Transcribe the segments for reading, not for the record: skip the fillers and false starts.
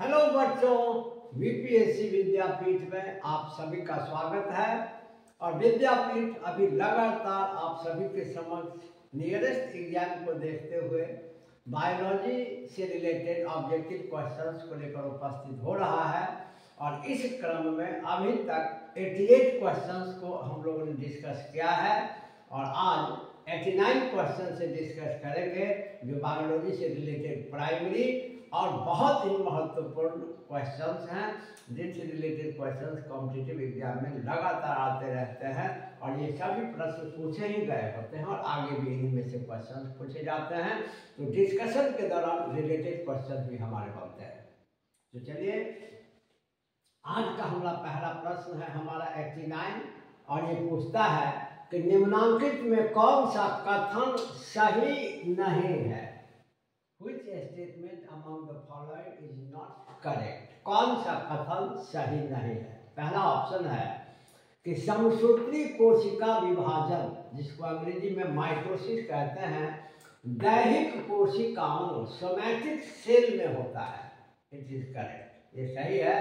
Hello बच्चों, VPSC विद्यापीठ में आप सभी का स्वागत है। और विद्यापीठ अभी लगातार आप सभी के समक्ष नियरेस्ट एग्जाम को देखते हुए बायोलॉजी से रिलेटेड ऑब्जेक्टिव क्वेश्चंस को लेकर उपस्थित हो रहा है। और इस क्रम में अभी तक 88 क्वेश्चंस को हम लोगों ने डिस्कस किया है और आज 89 क्वेश्चन से डिस्कस करेंगे जो बायोलॉजी से रिलेटेड प्राइमरी और बहुत ही महत्वपूर्ण क्वेश्चंस हैं, जिनसे रिलेटेड क्वेश्चंस कॉम्पिटिटिव एग्जाम में लगातार आते रहते हैं और ये सभी प्रश्न पूछे ही गए होते हैं और आगे भी इनमें से क्वेश्चंस पूछे जाते हैं। तो डिस्कशन के दौरान रिलेटेड क्वेश्चन भी हमारे बनते हैं। तो चलिए, आज का हमारा पहला प्रश्न है हमारा 89 और ये पूछता है कि निम्नांकित में कौन सा कथन सही नहीं है। Which statement among the following is not correct? कौन सा कथन सही नहीं है। पहला ऑप्शन है कि समसूत्री कोशिका विभाजन, जिसको अंग्रेजी में माइटोसिस कहते हैं, दैहिक कोशिकाओं सोमैटिक सेल में होता है। इट इज करेक्ट, ये सही है।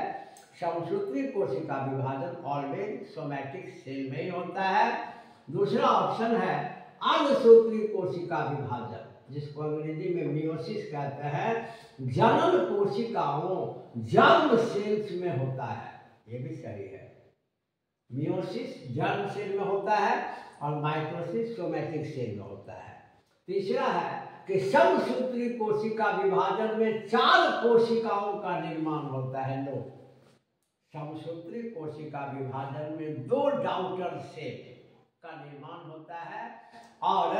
समसूत्री कोशिका विभाजन ऑलवेज सोमैटिक सेल में ही होता है। दूसरा ऑप्शन है अंगसूत्री कोशिका विभाजन, जिसको अंग्रेजी में मियोसिस कहते हैं, जनन कोशिकाओं जर्म सेल्स में होता है। ये भी सही है। मियोसिस जर्म सेल में होता है और माइटोसिस सोमैटिक सेल में होता है। तीसरा है कि समसूत्री कोशिका विभाजन में 4 कोशिकाओं का निर्माण होता है। लो, समसूत्री कोशिका विभाजन में 2 डॉटर सेल का निर्माण होता है और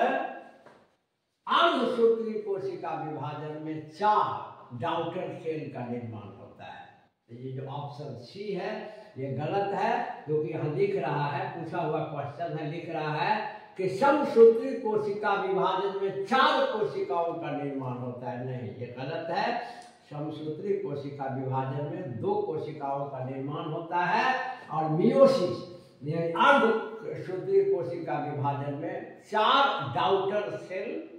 अंगसूत्री कोशिका विभाजन में 4 डॉटर सेल का निर्माण होता है। तो ये जो ऑप्शन सी है ये गलत है, क्योंकि यहाँ लिख रहा है, पूछा हुआ क्वेश्चन है, लिख रहा है कि समसूत्री कोशिका विभाजन में 4 कोशिकाओं का निर्माण होता है। नहीं, ये गलत है। समसूत्री कोशिका विभाजन में 2 कोशिकाओं का निर्माण होता है और मियोसिस अर्धसूत्री कोशिका विभाजन में 4 डॉटर सेल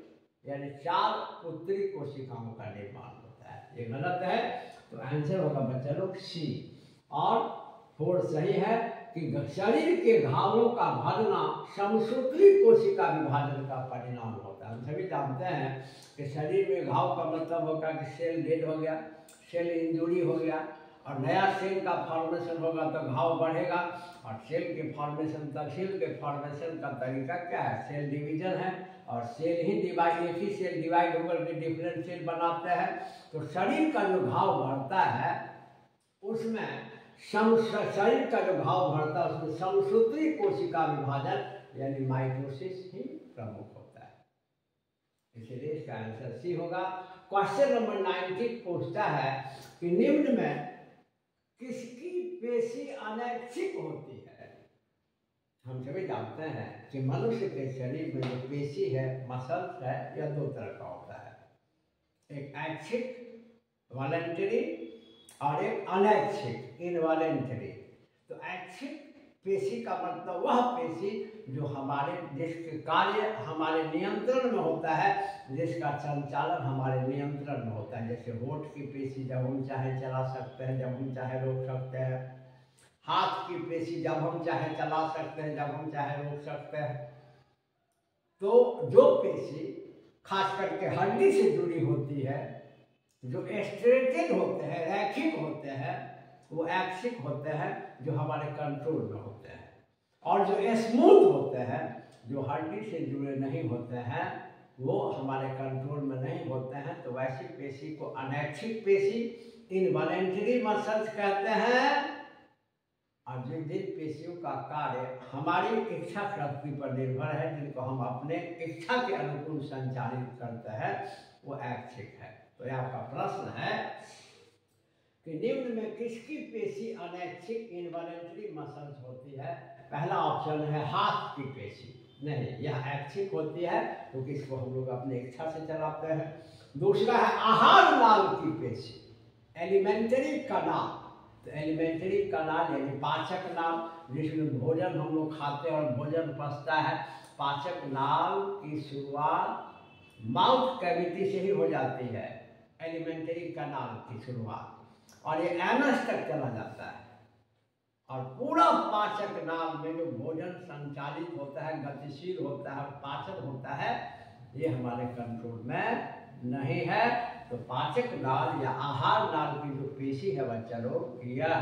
यानी 4 पुत्री कोशिकाओं का निर्माण होता है। ये गलत है, तो आंसर होगा बच्चा लोग सी। और 4 सही है कि शरीर के घावों का भरना समसूत्री कोशिका विभाजन का परिणाम होता है। हम सभी जानते हैं कि शरीर में घाव का मतलब होगा कि सेल डेड हो गया, सेल इंजुरी हो गया और नया सेल का फॉर्मेशन होगा तो घाव बढ़ेगा। और सेल के फॉर्मेशन का तरीका क्या है? सेल डिवीजन है और सेल ही डिवाइड, एक ही सेल डिवाइड होकर के डिफरेंट सेल बनाते हैं। तो शरीर का जो घाव बढ़ता है उसमें शरीर का जो घाव बढ़ता है उसमें समसूत्री कोशिका विभाजन यानी माइटोसिस ही प्रमुख होता है। इसलिए इसका आंसर सी होगा। क्वेश्चन नंबर 90 पूछता है कि निम्न में किसकी पेशी अनैच्छिक होती है। हम सभी जानते हैं कि मनुष्य के शरीर में जो पेशी है, मसल्स है, यह 2 तरह का होता है। एक ऐच्छिक वॉलंटरी और एक अनैच्छिक इनवॉलंटरी। तो ऐच्छिक पेशी का मतलब वह पेशी जो जिसके कार्य हमारे नियंत्रण में होता है, जिसका संचालन हमारे नियंत्रण में होता है। जैसे होठ की पेशी जब हम चाहे चला सकते हैं, जब हम चाहे रोक सकते हैं। हाथ की पेशी जब हम चाहे चला सकते हैं, जब हम चाहे रोक सकते हैं। तो जो पेशी खास करके हड्डी से जुड़ी होती है, जो स्ट्रेटेड होते हैं, रैखिक होते हैं, वो ऐच्छिक होते हैं, जो हमारे कंट्रोल में होते हैं। और जो स्मूथ होते हैं, जो हड्डी से जुड़े नहीं होते हैं, वो हमारे कंट्रोल में नहीं होते हैं। तो वैसी पेशी को अनैच्छिक पेशी इनवॉलंटरी मसल्स कहते हैं। और जिन पेशियों का कार्य हमारी इच्छा शक्ति पर निर्भर है, जिनको हम अपने इच्छा के अनुकूल संचालित करते हैं, वो ऐच्छिक है। तो यह आपका प्रश्न है कि निम्न में किसकी पेशी अनैच्छिक इनवॉलंटरी मसल्स होती है। पहला ऑप्शन है हाथ की पेशी। नहीं, यह ऐच्छिक होती है क्योंकि इसको हम लोग अपने इच्छा से चलाते हैं। दूसरा है आहार नाल की पेशी, एलिमेंटरी कनाल। तो एलिमेंटरी कनाल यानी पाचक नाल, जिसमें भोजन हम लोग खाते हैं और भोजन पचता है। पाचक नाल की शुरुआत माउथ कैविटी से ही हो जाती है, एलिमेंटरी कनाल की शुरुआत। और ये एनस तक चला जाता है और पूरा पाचक नाल में जो भोजन संचालित होता है, गतिशील होता है, पाचन होता है, ये हमारे कंट्रोल में नहीं है। तो पाचक नाल या आहार नाल की जो पेशी है बच्चा लोग, यह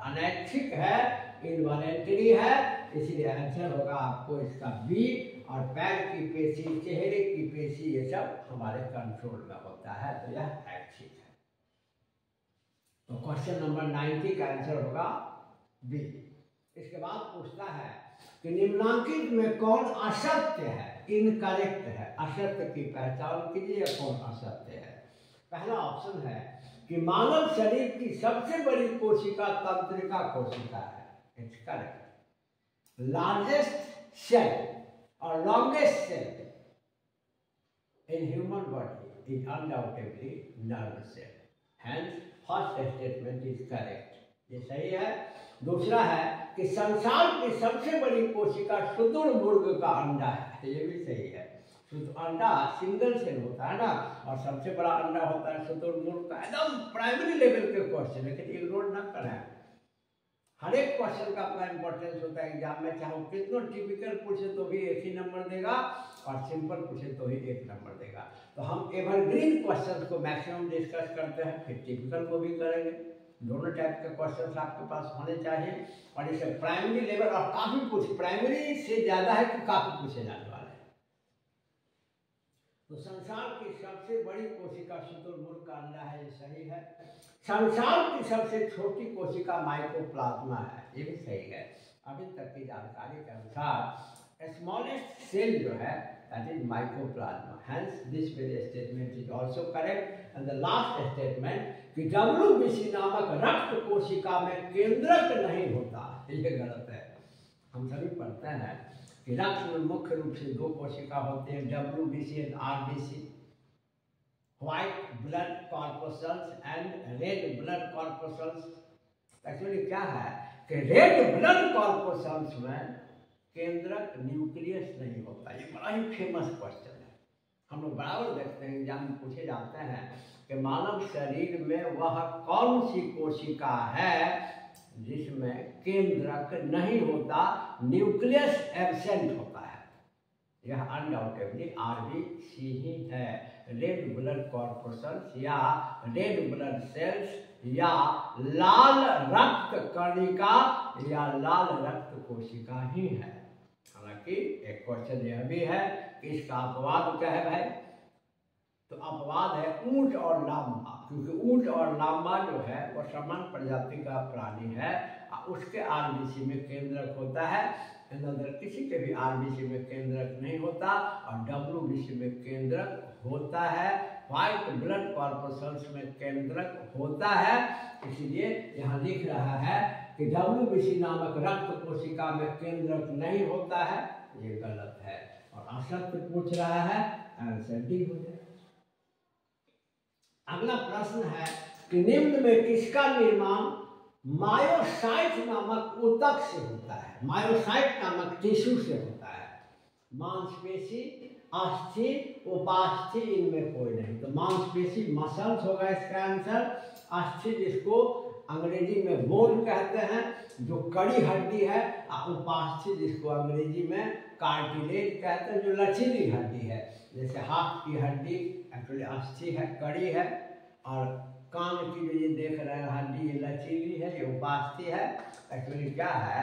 अनैच्छिक है, इनवॉलेंटरी है, इसलिए आंसर होगा आपको इसका बी। और पैर की पेशी, चेहरे की पेशी, ये सब हमारे कंट्रोल में होता है, तो यह ऐच्छिक है। तो क्वेश्चन नंबर 90 का आंसर होगा बी। इसके बाद पूछता है कि निम्नांकित में कौन असत्य है, इनकरेक्ट है, असत्य की पहचान कीजिए, कौन असत्य है। पहला ऑप्शन है कि मानव शरीर की सबसे बड़ी कोशिका तंत्रिका कोशिका है, इट्स करेक्ट। लार्जेस्ट सेल और longest cell in human body is undoubtedly nerve cell, hence first statement is correct, ये सही है। दूसरा है कि संसार की सबसे बड़ी कोशिका शुतुरमुर्ग का अंडा है, ये भी सही है। अंडा सिंगल सेल होता है ना, और सबसे बड़ा अंडा होता है शुतुरमुर्ग का। एकदम प्राइमरी लेवल के क्वेश्चन, लेकिन इग्नोर ना करें, हर एक क्वेश्चन का अपना इंपॉर्टेंस होता है एग्जाम में, चाहे वो कितना टिपिकल पूछे तो भी एक ही नंबर देगा और सिंपल पूछे तो ही एक नंबर देगा। तो हम एवरग्रीन क्वेश्चन को मैक्सिमम डिस्कस करते हैं, फिर टिपिकल को भी करेंगे। दोनों टाइप के क्वेश्चन आपके पास होने चाहिए, और इसे प्राइमरी लेवल और काफी पूछ, प्राइमरी से ज्यादा है कि काफी पूछे जाने वाले हैं। तो संसार की सबसे बड़ी कोशिका शुतुरमुर्ग का अंडा है, ये सही है। संसार की सबसे छोटी कोशिका माइकोप्लाज्मा है, ये भी सही है। अभी तक की जानकारी के अनुसार स्मॉलेस्ट सेल जो है that is mycoplasma, hence this very statement is also correct. And the last statement कि WBC नामक रक्त कोशिका में केंद्रक नहीं होता, ये गलत है। हम सभी पढ़ते हैं कि रक्त में मुख्य रूप से दो कोशिका होते हैं, WBC and RBC, white blood corpuscles and red blood corpuscles. Actually क्या है कि रेड ब्लड कॉर्पस्कल्स में केंद्रक न्यूक्लियस नहीं होता, ये बड़ा ही फेमस क्वेश्चन है। हम लोग बराबर देखते हैं, एग्जाम में पूछे जाते हैं कि मानव शरीर में वह कौन सी कोशिका है जिसमें केंद्रक नहीं होता, न्यूक्लियस एब्सेंट होता है। यह अनडाउटेबली RBC ही है, रेड ब्लड कॉर्पस्कल्स या रेड ब्लड सेल्स या लाल रक्त कणिका या लाल रक्त कोशिका ही है। हालांकि एक क्वेश्चन यह भी है कि इसका अपवाद क्या है भाई, तो अपवाद है ऊंट और लामा, क्योंकि ऊंट और लामा जो है वो समान प्रजाति का प्राणी है, उसके RBC में केंद्रक होता है, किसी के भी RBC में केंद्रक नहीं होता, और WBC में केंद्रक होता है, व्हाइट ब्लड कॉर्पस्कल्स में केंद्रक होता है। इसलिए यहाँ लिख रहा है कि WBC नामक रक्त कोशिका में केंद्रक नहीं होता है, ये गलत है। और असत्य पूछ रहा है, आंसर डी हो जाए। अगला प्रश्न है कि निम्न में किसका निर्माण मायोसाइट नामक ऊतक से होता है, मायोसाइट नामक टिश्यू से होता है। मांसपेशी, अस्थि, उपास्थि, इनमें कोई नहीं, तो मांसपेशी मसल्स होगा इसका आंसर। अस्थि जिसको अंग्रेजी में बोन कहते हैं, जो कड़ी हड्डी है, उपास्थि जिसको अंग्रेजी में कार्टिलेज कहते हैं, जो लचीली हड्डी है। जैसे हाथ की हड्डी एक्चुअली अस्थि है, कड़ी है, और कान की जो ये देख रहे हैं हड्डी, ये लचीली है, ये उपास्थि है। एक्चुअली क्या है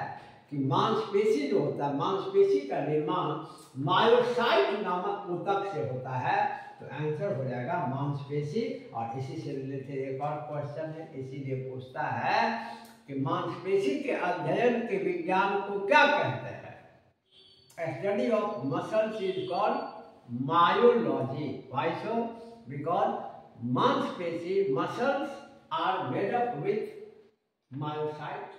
कि मांसपेशी जो होता है, मांसपेशी का निर्माण मायोसाइट नामक ऊतक से होता है, तो आंसर हो जाएगा मांसपेशी। और इसी से रिलेटेड एक और क्वेश्चन है, इसीलिए पूछता है कि मांसपेशी के अध्ययन के विज्ञान को क्या कहते हैं। Study of muscles is called myology. Why so? Because मांसपेशी muscles are made up with myocyte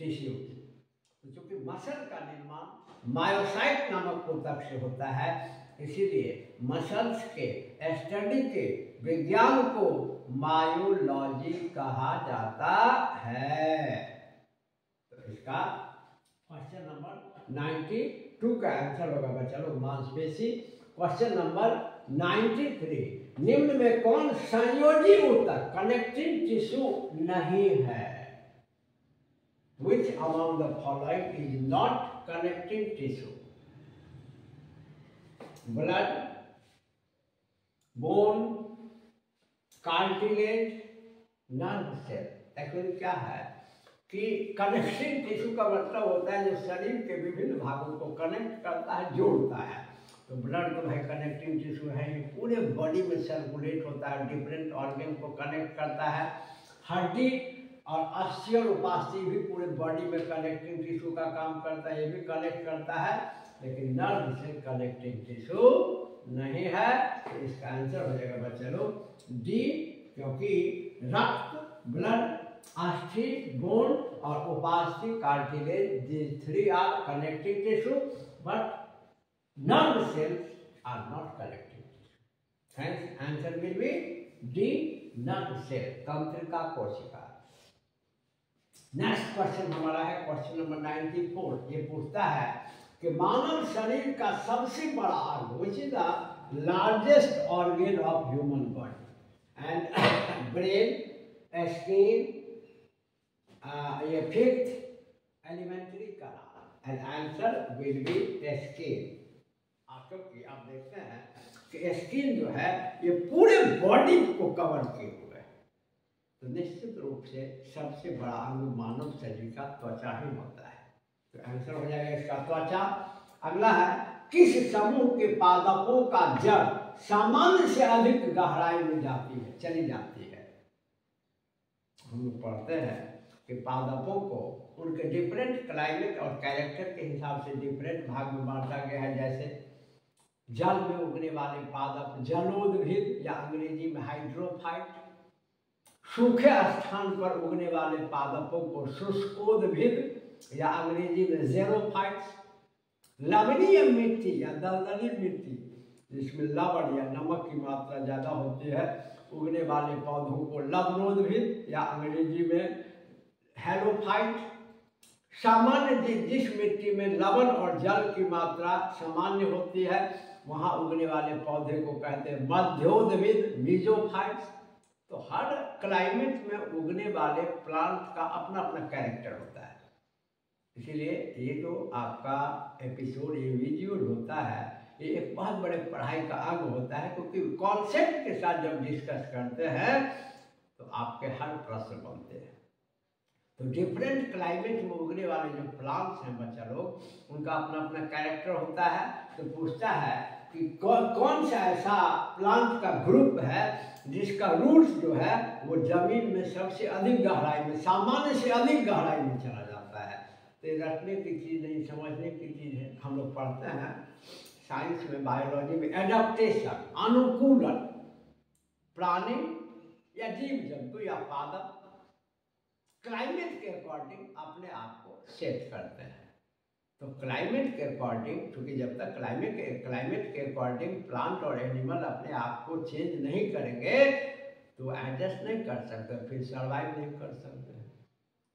tissue. तो चूंकि मसल का निर्माण मायोसाइट नामक ऊतक से होता है, इसीलिए मसल्स के स्टडी के विज्ञान को मायोलॉजी कहा जाता है। तो इसका क्वेश्चन नंबर 92 का आंसर होगा बच्चा लोग मांसपेशी। क्वेश्चन नंबर 93 निम्न में कौन संयोजी ऊतक कनेक्टिंग टिश्यू नहीं है? Which among the following is not connecting tissue? Blood, bone, cartilage, nerve cell. Actually क्या है कि कनेक्टिंग टिश्यू का मतलब होता है जो शरीर के विभिन्न भागों को कनेक्ट करता है, जोड़ता है। तो ब्लड तो भाई कनेक्टिंग टिश्यू है, ये पूरे बॉडी में सर्कुलेट होता है, डिफरेंट ऑर्गन को कनेक्ट करता है। हड्डी और अस्थि और उपास्थि भी पूरे बॉडी में कनेक्टिंग टिश्यू का काम करता है, ये भी कनेक्ट करता है, लेकिन नर्व से कनेक्टिंग टिश्यू नहीं है। तो इसका आंसर हो जाएगा बच्चे लोग डी, क्योंकि रक्त, ब्लड, अस्थि, बोन और उपास्थि cartilage, these three are connecting tissue, but nerve cells are not connecting tissue. Hence answer will be D, nerve cell, तंत्रिका कोशिका। नेक्स्ट क्वेश्चन हमारा है क्वेश्चन नंबर 94। ये पूछता है कि मानव शरीर का सबसे बड़ा अंग, which is the largest organ of human body, and brain, skin, ये fifth alimentary canal, and answer will be skin. क्योंकि आप देखते हैं कि स्किन जो है ये पूरे बॉडी को कवर किए हुए है, तो निश्चित रूप से सबसे बड़ा अंग मानव शरीर का त्वचा ही होता है। तो आंसर हो जाएगा इसका त्वचा। अगला है किस समूह के पादपों का जड़ सामान्य से अधिक गहराई में जाती है, चली जाती है? हम लोग पढ़ते हैं कि पादपों को उनके डिफरेंट क्लाइमेट और कैरेक्टर के हिसाब से डिफरेंट भाग में बांटा गया है। जैसे जल में उगने वाले पादप जलोद्भिद या अंग्रेजी में हाइड्रोफाइट, सूखे स्थान पर उगने वाले पादपों को शुष्कोद्भिद या अंग्रेजी में ज़ेरोफाइट्स, लवणीय मिट्टी या दलदली मिट्टी जिसमें लवण या नमक की मात्रा ज़्यादा होती है, उगने वाले पौधों को लवणोद्भिद या अंग्रेजी में हेलोफाइट, सामान्य जिस मिट्टी में लवण और जल की मात्रा सामान्य होती है वहाँ उगने वाले पौधे को कहते हैं मध्योद्भिद, मीजोफाइट्स। तो हर क्लाइमेट में उगने वाले प्लांट का अपना अपना कैरेक्टर होता है, इसीलिए ये जो आपका एपिसोड, ये वीडियो होता है, ये एक बहुत बड़े पढ़ाई का अंग होता है, क्योंकि कॉन्सेप्ट के साथ जब डिस्कस करते हैं तो आपके हर प्रश्न बनते हैं। तो डिफरेंट क्लाइमेट में उगने वाले जो प्लांट्स हैं बच्चा लोग, उनका अपना अपना कैरेक्टर होता है। तो पूछता है कि कौन सा ऐसा प्लांट का ग्रुप है जिसका रूट्स जो है वो जमीन में सबसे अधिक गहराई में, सामान्य से अधिक गहराई में चला जाता है। तो ये रखने की चीज़ नहीं, समझने की चीज़ है। हम लोग पढ़ते हैं साइंस में, बायोलॉजी में, एडाप्टेशन, अनुकूलन, प्राणी या जीव जंतु या पादप क्लाइमेट के अकॉर्डिंग अपने आप को सेट करते हैं। तो क्लाइमेट के अकॉर्डिंग, क्योंकि जब तक क्लाइमेट के अकॉर्डिंग प्लांट और एनिमल अपने आप को चेंज नहीं करेंगे तो एडजस्ट नहीं कर सकते, फिर सर्वाइव नहीं कर सकते।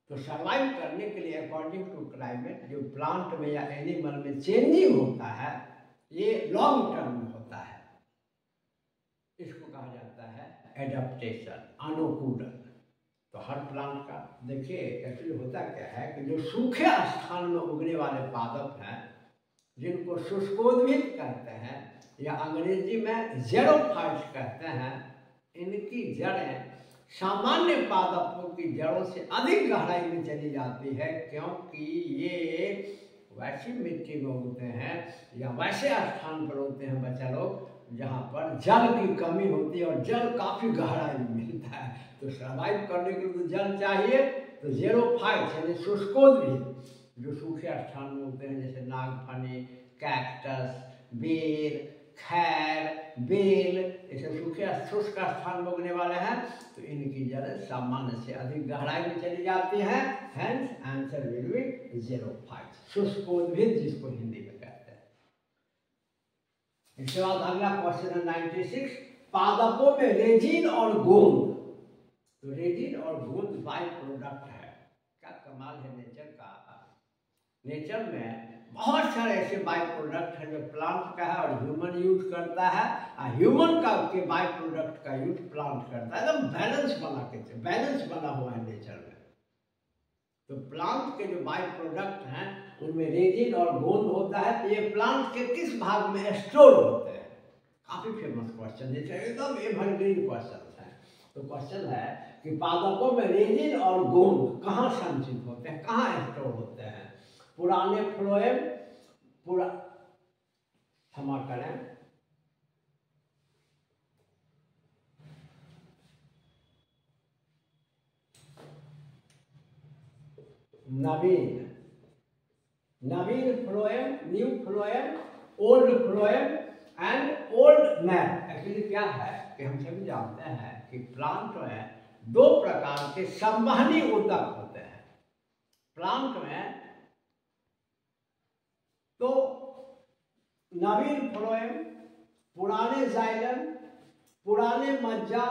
तो सर्वाइव करने के लिए अकॉर्डिंग टू क्लाइमेट जो प्लांट में या एनिमल में चेंजिंग होता है, ये लॉन्ग टर्म में होता है, इसको कहा जाता है एडाप्टेशन, अनुकूलन। तो हर प्लांट का देखिए एक्चुअली होता क्या है कि जो सूखे स्थान में उगने वाले पादप हैं, जिनको शुष्कोद्भिद कहते हैं या अंग्रेजी में ज़ेरोफाइट्स कहते हैं, इनकी जड़ें सामान्य पादपों की जड़ों से अधिक गहराई में चली जाती है, क्योंकि ये वैसी मिट्टी में उगते हैं या वैसे स्थान पर होते हैं बच्चा लोग जहाँ पर जल की कमी होती है और जल काफ़ी गहराई में मिलता है। तो सर्वाइव करने के लिए तो जल चाहिए, तो ज़ेरोफाइट्स यानी शुष्कोद्भिद जो सूखे स्थान में होते हैं, जैसे नागफनी, कैक्टस, बेर, खैर, बेल, ऐसे सूखे शुष्क स्थान में उगने वाले हैं, तो इनकी जड़ें सामान्य से अधिक गहराई में चली जाती हैं। Hence answer will be xerophytes, शुष्कोद्भिद जिसको हिंदी में कहते हैं। इसके बाद अगला क्वेश्चन है 96। पादपों में रेजिन और गोंद, तो रेजिन और गोंद बाई प्रोडक्ट है। क्या कमाल है नेचर का। नेचर में बहुत सारे ऐसे बाई प्रोडक्ट हैं जो प्लांट का है और ह्यूमन यूज करता है, और ह्यूमन का के बाई प्रोडक्ट का यूज प्लांट करता है। एकदम बैलेंस बना हुआ है नेचर में। तो प्लांट के जो बाई प्रोडक्ट हैं उनमें रेजिन और गोंद होता है। तो ये प्लांट के किस भाग में स्टोर होते हैं? काफी फेमस क्वेश्चन है, एकदम एवरग्रीन क्वेश्चन है। तो क्वेश्चन है कि पादपों में रेजिन और गोंद कहाँ संचित होते हैं, कहाँ स्टोर होते हैं? पुराने फ्लोएम, क्षमा करें, नवीन phloem, new phloem, old phloem and old man. Actually क्या है कि हम सभी जानते हैं कि प्लांट में दो प्रकार के संवहनी ऊतक होते हैं। प्लांट में तो नवीन फ्लोएम, पुराने जाइलम, पुराने मज्जा।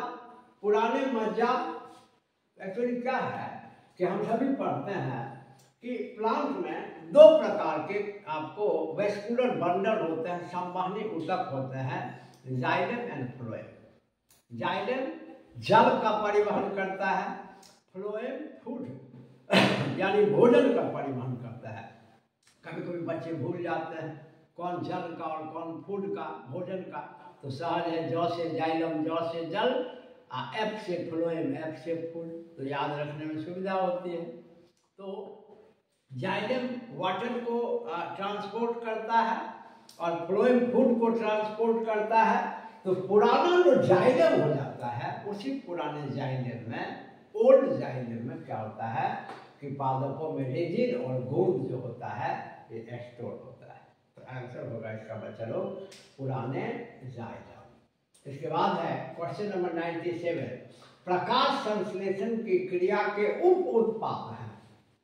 एक्चुअली क्या है कि हम सभी पढ़ते हैं कि प्लांट में दो प्रकार के आपको वेस्कुलर बंडल होते हैं, संवहनी ऊतक होते हैं, जाइलम एंड फ्लोएम। जाइलम जल का परिवहन करता है, फ्लोएम फूड यानी भोजन का परिवहन करता है। कभी कभी बच्चे भूल जाते हैं कौन जल का और कौन फूड का, भोजन का। तो सहज है, जौ से जाइलम, जौ से जल, एफ से फ्लोएम, एफ से फूड, तो याद रखने में सुविधा होती है। तो जाइलम वाटर को ट्रांसपोर्ट करता है और फ्लोएम फूड को ट्रांसपोर्ट करता है। तो पुराना जो जाइलम हो जाता है, उसी पुराने जाइलम में, ओल्ड जाइलम में क्या होता है कि पादपों में रेजिन और गोंद जो होता है ये स्टोर होता है। तो आंसर होगा इसका बच्चा लोग पुराने जाइलम। इसके बाद है क्वेश्चन नंबर 97, प्रकाश संश्लेषण की क्रिया के उप उत्पाद हैं।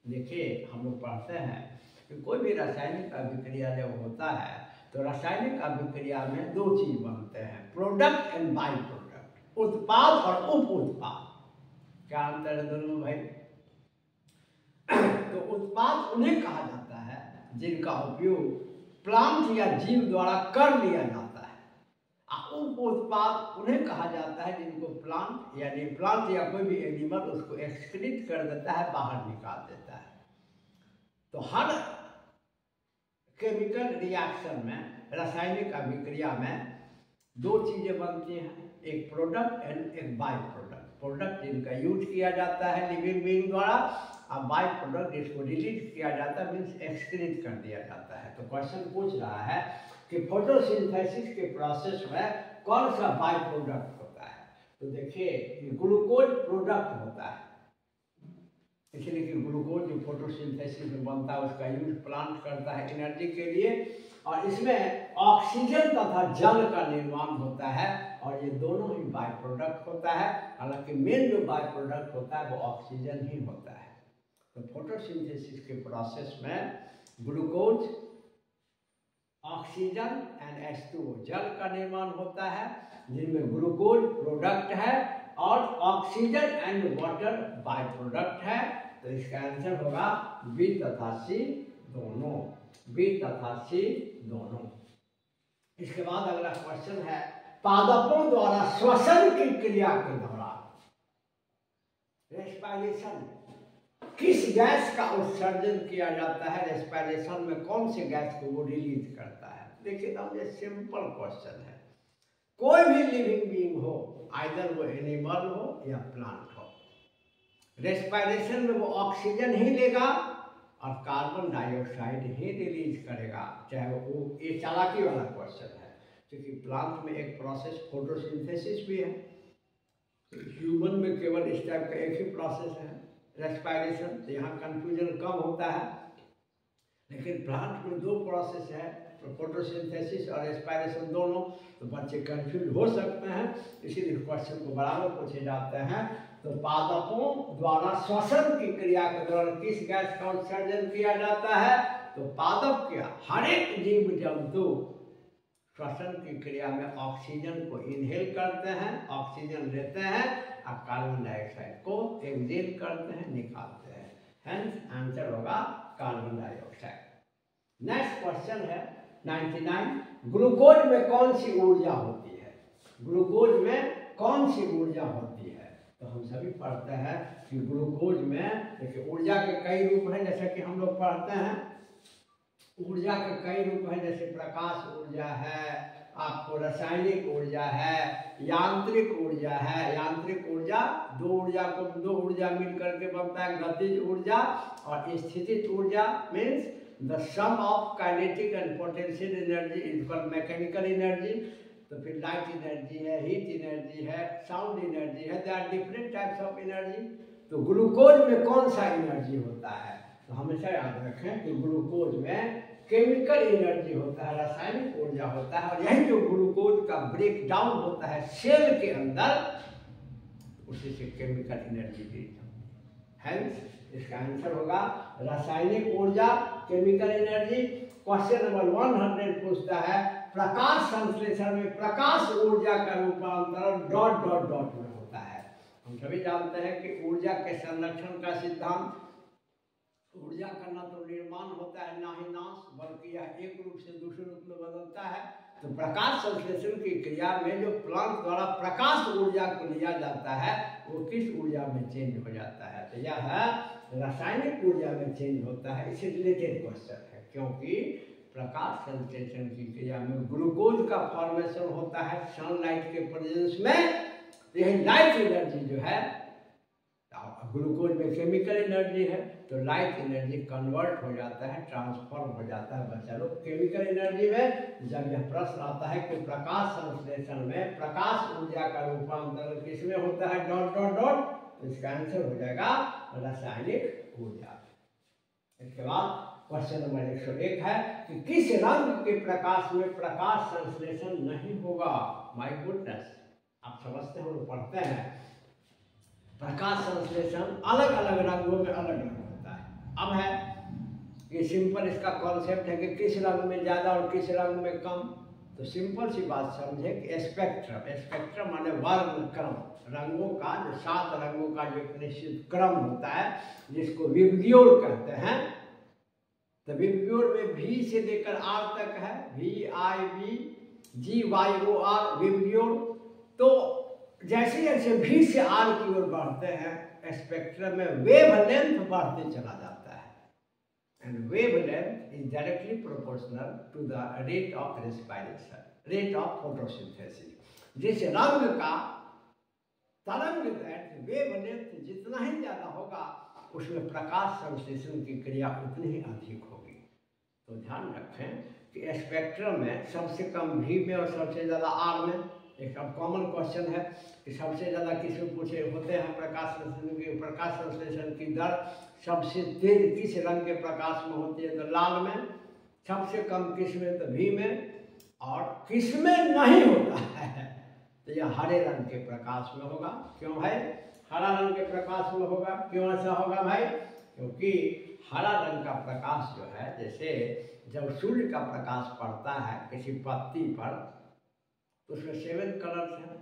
देखिए हम लोग पढ़ते हैं कि कोई भी रासायनिक अभिक्रिया जब होता है तो रासायनिक अभिक्रिया में दो चीज बनते हैं, प्रोडक्ट एंड बाई प्रोडक्ट, उत्पाद और उप उत्पाद। क्या अंतर है दोनों भाई? तो उत्पाद उन्हें कहा जाता है जिनका उपयोग प्लांट या जीव द्वारा कर लिया जाता है, और उप उत्पाद उन्हें कहा जाता है जिनको प्लांट या कोई भी एनिमल उसको एक्सक्रीट कर देता है, बाहर निकाल देता है। तो हर केमिकल रिएक्शन में, रासायनिक अभिक्रिया में दो चीजें बनती हैं, एक प्रोडक्ट एंड एक बाई प्रोडक्ट। प्रोडक्ट जिनका यूज किया जाता है लिविंग बीइंग द्वारा, और बाई प्रोडक्ट जिसको रिलीज किया जाता है, मीन्स एक्सक्रीट कर दिया जाता है। तो क्वेश्चन पूछ रहा है कि फोटोसिंथेसिस के प्रोसेस में कौन सा बाई प्रोडक्ट होता है? तो देखिए ग्लूकोज प्रोडक्ट होता है, इसलिए कि ग्लूकोज जो फोटोसिंथेसिस में बनता है उसका यूज प्लांट करता है एनर्जी के लिए, और इसमें ऑक्सीजन तथा जल का निर्माण होता है, और ये दोनों ही बाई प्रोडक्ट होता है। हालांकि मेन जो बाई प्रोडक्ट होता है वो ऑक्सीजन ही होता है। तो फोटोसिंथेसिस के प्रोसेस में ग्लूकोज, ऑक्सीजन एंड H2O जल का निर्माण होता है, जिनमें ग्लूकोज प्रोडक्ट है और oxygen and water by product है। तो इसका आंसर होगा बी तथा सी दोनों, बी तथा सी दोनों। इसके बाद अगला क्वेश्चन है, पादपों द्वारा श्वसन की क्रिया के दौरान रेस्पिरेशन किस गैस का उत्सर्जन किया जाता है? रेस्पिरेशन में कौन सी गैस को वो रिलीज करता है? देखिए ना, ये सिंपल क्वेश्चन है। कोई भी लिविंग बीइंग हो, आइदर वो एनिमल हो या प्लांट हो, रेस्पिरेशन में वो ऑक्सीजन ही लेगा और कार्बन डाइऑक्साइड ही रिलीज करेगा, चाहे वो ये चालाकी वाला क्वेश्चन है, क्योंकि प्लांट में एक प्रोसेस फोटोसिंथेसिस भी है, ह्यूमन में केवल इस टाइप का एक ही प्रोसेस है रेस्पिरेशन, तो यहाँ कंफ्यूजन कम होता है। लेकिन प्लांट में दो प्रोसेस है, फोटोसिंथेसिस और रेस्पिरेशन दोनों, तो बच्चे कंफ्यूज हो सकते हैं, इसीलिए क्वेश्चन को बराबर पूछे जाते हैं। तो पादपों द्वारा श्वसन की क्रिया के दौरान किस गैस का उत्सर्जन किया जाता है? तो पादप क्या, हर एक जीव जंतु श्वसन की क्रिया में ऑक्सीजन को इनहेल करते हैं, ऑक्सीजन लेते हैं, और कार्बन डाइऑक्साइड को एक्सहेल करते हैं, निकालते हैं। हेंस आंसर होगा कार्बन डाइऑक्साइड। नेक्स्ट क्वेश्चन है 99, ग्लूकोज में कौन सी ऊर्जा होती है? ग्लूकोज में कौन सी ऊर्जा होती है? तो हम सभी पढ़ते हैं कि ग्लूकोज में देखिए ऊर्जा के कई रूप हैं, जैसे कि हम लोग पढ़ते हैं ऊर्जा के कई रूप हैं, जैसे प्रकाश ऊर्जा है, आपको रासायनिक ऊर्जा है, यांत्रिक ऊर्जा है। यांत्रिक ऊर्जा दो ऊर्जा मिल करके बनता है गतिज ऊर्जा, और स्थितिज ऊर्जा means the sum of kinetic and potential energy is called mechanical energy. तो फिर लाइट एनर्जी है, हीट एनर्जी है, साउंड एनर्जी है, they are different types of energy. तो ग्लूकोज में कौन सा एनर्जी होता है? तो हमेशा याद रखें कि ग्लूकोज में केमिकल एनर्जी होता है, रासायनिक ऊर्जा होता है, और यही जो ग्लूकोज का ब्रेक डाउन होता है सेल के अंदर, उसी से केमिकल एनर्जी दी जाती है। हेंस इसका आंसर होगा रासायनिक ऊर्जा, केमिकल एनर्जी। क्वेश्चन नंबर 100 पूछता है प्रकाश संश्लेषण में प्रकाश ऊर्जा का रूपांतरण डॉट डॉट डॉट में होता है। हम सभी जानते हैं कि ऊर्जा के संरक्षण का सिद्धांत, ऊर्जा का न तो निर्माण होता है ना ही नाश, बल्कि यह एक रूप से दूसरे रूप में बदलता है। तो प्रकाश संश्लेषण की क्रिया में जो प्लांट द्वारा प्रकाश ऊर्जा को लिया जाता है वो किस ऊर्जा में चेंज हो जाता है? तो यह रासायनिक ऊर्जा में चेंज होता है। इससे रिलेटेड क्वेश्चन है, क्योंकि प्रकाश संश्लेषण की क्रिया में ग्लूकोज का फॉर्मेशन होता है सनलाइट के प्रेजेंस में। तो यही लाइट एनर्जी जो है, ग्लूकोज में केमिकल एनर्जी है, तो लाइट एनर्जी कन्वर्ट हो जाता है, ट्रांसफॉर्म हो जाता है बच्चा लोग केमिकल एनर्जी में। जब यह प्रश्न आता है कि प्रकाश संश्लेषण में प्रकाश ऊर्जा का रूपांतरण किसमें होता है डॉट डॉट डॉट, तो इसका आंसर हो जाएगा रासायनिक ऊर्जा। इसके बाद क्वेश्चन नंबर 101 है कि किस रंग के प्रकाश में प्रकाश संश्लेषण नहीं होगा? माय गुडनेस, आप समझते हो, पढ़ते हैं प्रकाश संश्लेषण अलग अलग रंगों में अलग अलग होता है। अब है ये सिंपल, इसका कॉन्सेप्ट है कि किस रंग में ज़्यादा और किस रंग में कम। तो सिंपल सी बात समझे कि स्पेक्ट्रम माने वर्ण क्रम, रंगों का जो 7 रंगों का जो एक निश्चित क्रम होता है जिसको विबग्योर कहते हैं। तो विबग्योर में V से लेकर R तक है, VIBGYOR विबग्योर। तो जैसे जैसे V से R की ओर बढ़ते हैं स्पेक्ट्रम में वेवलेंथ बढ़ते चला जाता है, and wavelength is directly proportional to the rate of respiration, rate of photosynthesis. जिस रंग का तरंग दैर्ध्य वेवलेंथ जितना ही ज्यादा होगा उसमें प्रकाश संश्लेषण की क्रिया उतनी ही अधिक होगी। तो ध्यान रखें कि स्पेक्ट्रम में सबसे कम V में और सबसे ज़्यादा R में। एक अब कॉमन क्वेश्चन है कि सबसे ज़्यादा किसमें पूछे होते हैं प्रकाश संश्लेषण की दर सबसे तेज किस रंग के प्रकाश में होती है? तो लाल में। सबसे कम किस में? तो V में। और किस में नहीं होता है? तो यह हरे रंग के प्रकाश में होगा। क्यों भाई हरा रंग के प्रकाश में होगा? क्यों ऐसा होगा भाई? क्योंकि हरा रंग का प्रकाश जो है, जैसे जब सूर्य का प्रकाश पड़ता है किसी पत्ती पर तो उसमें 7 कलर्स हैं,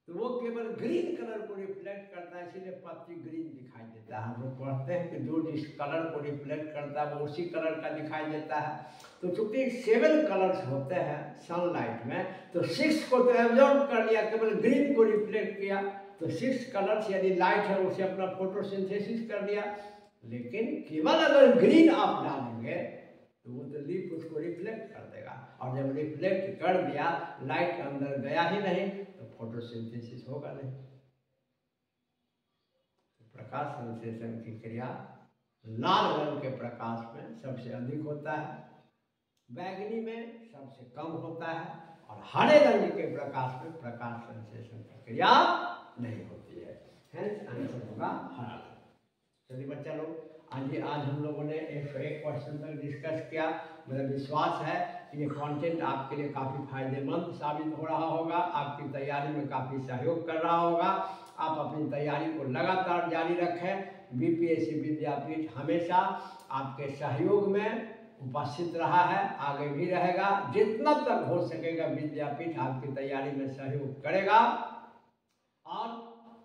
तो वो केवल ग्रीन कलर को रिफ्लेक्ट करता है, इसीलिए पत्ती ग्रीन दिखाई देता है। हम लोग पढ़ते हैं कि जो जिस कलर को रिफ्लेक्ट करता है वो उसी कलर का दिखाई देता है। तो चूंकि 7 कलर्स होते हैं सनलाइट में, तो 6 को तो एब्जॉर्ब कर लिया, केवल ग्रीन को रिफ्लेक्ट किया, तो 6 कलर्स यानी लाइट है उसे अपना फोटोसिंथेसिस कर दिया। लेकिन केवल अगर ग्रीन आप डालेंगे तो वो तो लीफ उसको रिफ्लेक्ट कर देगा, और जब रिफ्लेक्ट कर दिया लाइट अंदर गया ही नहीं तो फोटोसिंथेसिस होगा नहीं। तो प्रकाश संश्लेषण की क्रिया लाल रंग के प्रकाश में सबसे अधिक होता है, बैगनी में सबसे कम होता है, और हरे रंग के प्रकाश में प्रकाश संश्लेषण की क्रिया नहीं होती है। हेंस आंसर होगा हरा रंग। चलिए बच्चा लोग, आज हम लोगों ने 101 क्वेश्चन तक डिस्कस किया। मेरा विश्वास है कि ये कंटेंट आपके लिए काफ़ी फायदेमंद साबित हो रहा होगा, आपकी तैयारी में काफ़ी सहयोग कर रहा होगा। आप अपनी तैयारी को लगातार जारी रखें। बीपीएससी विद्यापीठ हमेशा आपके सहयोग में उपस्थित रहा है, आगे भी रहेगा। जितना तक हो सकेगा विद्यापीठ आपकी तैयारी में सहयोग करेगा। और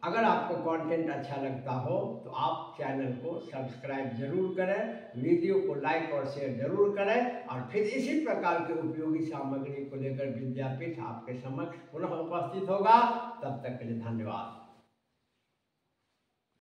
अगर आपको कंटेंट अच्छा लगता हो तो आप चैनल को सब्सक्राइब जरूर करें, वीडियो को लाइक और शेयर जरूर करें, और फिर इसी प्रकार के उपयोगी सामग्री को लेकर विद्यापीठ आपके समक्ष पुनः उपस्थित होगा। तब तक के लिए धन्यवाद।